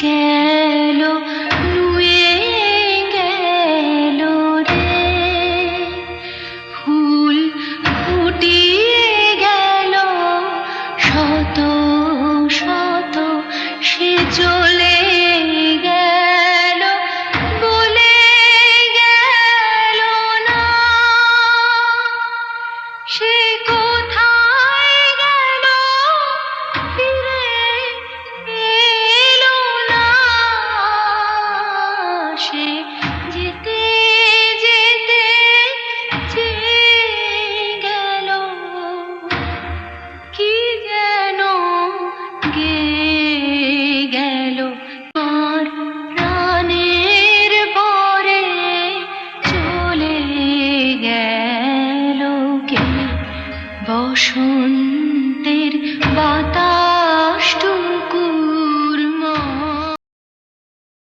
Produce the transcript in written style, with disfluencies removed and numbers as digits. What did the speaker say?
গেল নুয়ে গেল রে, ফুল ফুটিয়ে গেল শত শত, সে চলে গেল বলে গেল না, সে কোথায় গেল ফিরে এলো না, সে যেতে যেতে চেয়ে গেল কি যেন গেয়ে গেল আর প্রাণের পরে চলে গেল কে বসন্তের বাতাস